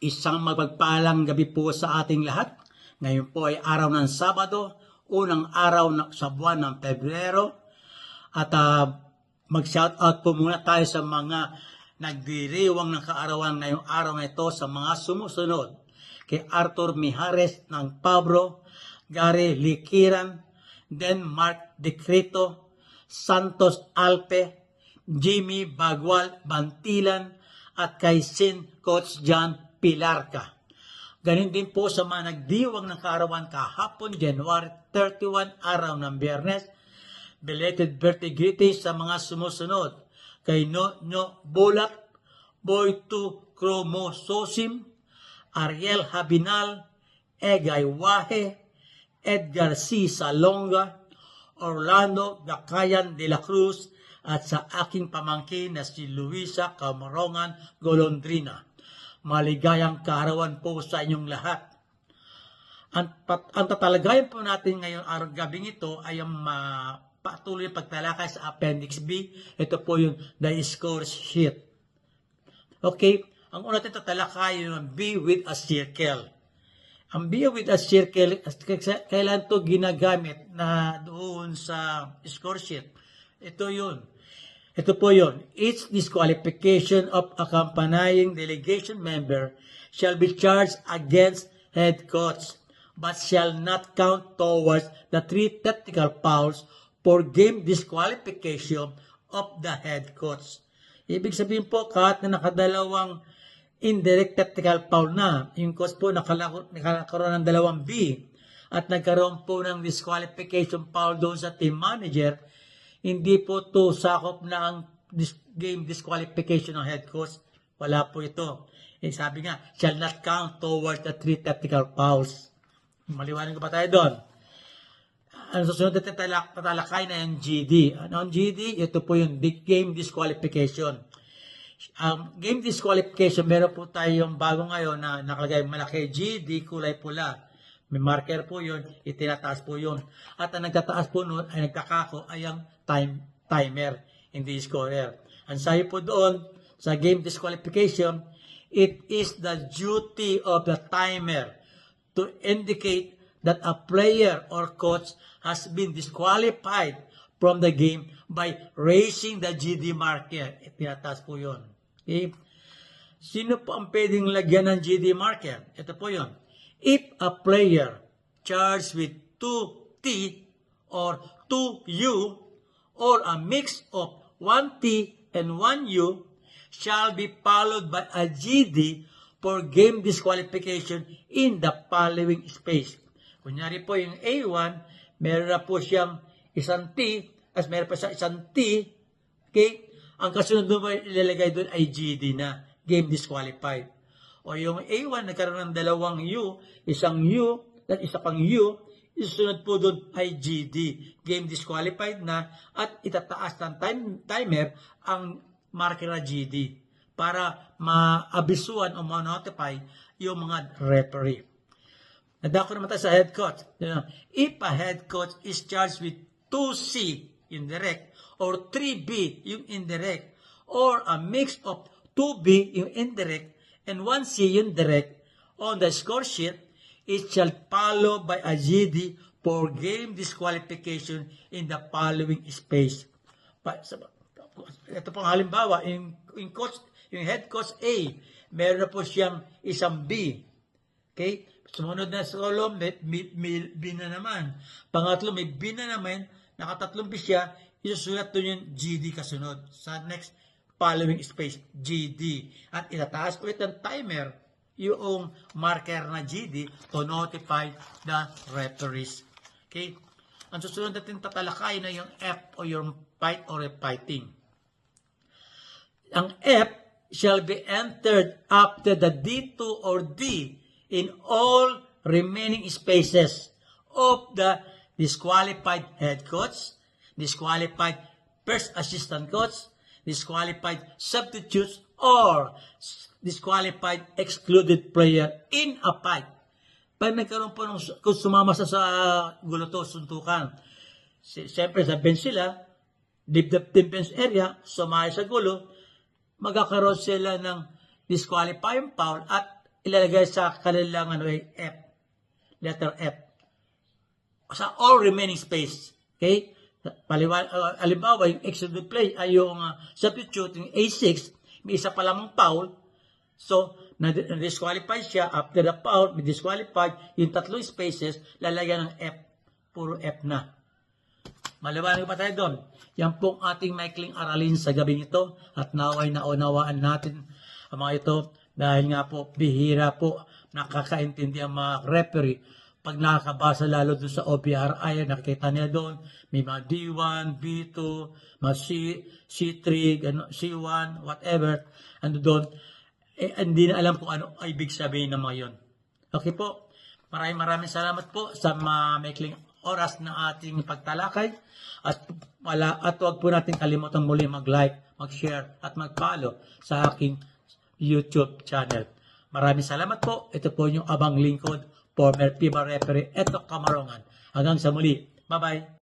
Isang mapagpalang gabi po sa ating lahat. Ngayon po ay araw ng Sabado, unang araw sa buwan ng Pebrero. At mag-shoutout po muna tayo sa mga nagdiriwang ng kaarawan ngayong araw na ito sa mga sumusunod. Kay Arthur Mijares ng Pablo, Gary Likiran, then Mark Decreto, Santos Alpe, Jimmy Bagwal Bantilan, at kay Sin Coach John Pilarca. Ganun din po sa mga nagdiwang ng kaarawan kahapon, January 31, araw ng Biyernes. Belated birthday greetings sa mga sumusunod. Kay Nonyo Bulat, Boy 2 Chromososim, Ariel Habinal, Egay Wahe, Edgar C. Salonga, Orlando Gacayan de la Cruz, at sa aking pamangkin na si Luisa Camarongan Golondrina. Maligayang kaarawan po sa inyong lahat. Ang tatalagayan po natin ngayong gabing ito ay ang patuloy pagtalakay sa Appendix B. Ito po yung the score sheet. Okay, ang una natin tatalakay yung B with a circle. Ang B with a circle, kailan ito ginagamit na doon sa score sheet? Ito yun. Ito po yun. Each disqualification of accompanying delegation member shall be charged against head coach, but shall not count towards the 3 technical fouls for game disqualification of the head coach. Ibig sabihin po, kahit na nakadalawang indirect technical foul na, yung coach po nakakaroon ng 2 B, at nagkaroon po ng disqualification foul doon sa team manager, hindi po ito sakop na ang game disqualification ng head coach. Wala po ito. Sabi nga, shall not count towards the 3 technical fouls. Maliwanag ko pa tayo doon. Ang susunod natin tatalakay na yung GD. Ano ang GD? Ito po yung game disqualification. Game disqualification, meron po tayong bago ngayon na nakalagay malaki GD, kulay pula. May marker po yun, itinataas po yun. At ang nagtataas po nun, ay nagkakako ay ang timer, hindi scorer. Ang sabi po doon, sa game disqualification, it is the duty of the timer to indicate that a player or coach has been disqualified from the game by raising the GD marker. Itinataas po yun. Okay? Sino po ang pwedeng lagyan ng GD marker? Ito po yun. If a player charged with 2T or 2U or a mix of 1T and 1U shall be followed by a GD for game disqualification in the following space. Kunyari po yung A1, meron na po siyang isang T, as meron pa siya isang T, okay? Ang kasunod mo ilalagay doon ay GD na, game disqualified. O yung A1, nagkaroon ng 2 U, isang U, at isa pang U, isunod po doon ay GD, game disqualified na, at itataas ng timer ang marker na GD para maabisuan o ma-notify yung mga referee. Nadako naman tayo sa head coach. If a head coach is charged with 2C, indirect, or 3B, yung indirect, or a mix of 2B, yung indirect, and 1C, yung direct, on the score sheet, it shall follow by a GD for game disqualification in the following space. Ito pong halimbawa, yung head coach A, meron na po siyang isang B. Okay? Sumunod na sa column, may B na naman. Pangatlo, may B na naman, nakatatlong B siya, isusulat doon yung GD kasunod. Sa next following space, GD. At itataas ulit ang timer, yung marker na GD to notify the referees. Okay? Ang susunod natin tatalakay na yung F o yung fight or fighting. Ang F shall be entered after the D2 or D in all remaining spaces of the disqualified head coach, disqualified first assistant coach, disqualified substitutes, or disqualified excluded player in a fight. Pag nagkaroon po kung sumama sa gulo to, suntukan, siyempre sa bench sila, defense area, sumaya sa gulo, magkakaroon sila ng disqualifying foul at ilalagay sa kanilang F, letter F. Sa all remaining space. Okay? Halimbawa, yung extra play ay yung substituting A6, may isa pa lamang foul. So, na-disqualify siya. After the foul, may disqualified. Yung tatlong spaces, lalagyan ng F. Puro F na. Maliwanag pa tayo doon. Yan pong ating maikling aralin sa gabing ito. At naway naunawaan natin ang mga ito. Dahil nga po, bihira po, nakakaintindi ang mga referee. Pag nakakabasa lalo doon sa OPRI, nakikita niya doon, may mga D1, B2, mga C3, C1, whatever, ano doon, hindi na alam kung ano ay ibig sabihin ng mga yun. Okay po, maraming salamat po sa maikling oras na ating pagtalakay, at huwag po natin kalimutan muli mag-like, mag-share, at mag-follow sa aking YouTube channel. Maraming salamat po. Ito po yung abang lingkod, former FIBA referee, Eto Camarongan. Hanggang sa muli. Bye-bye.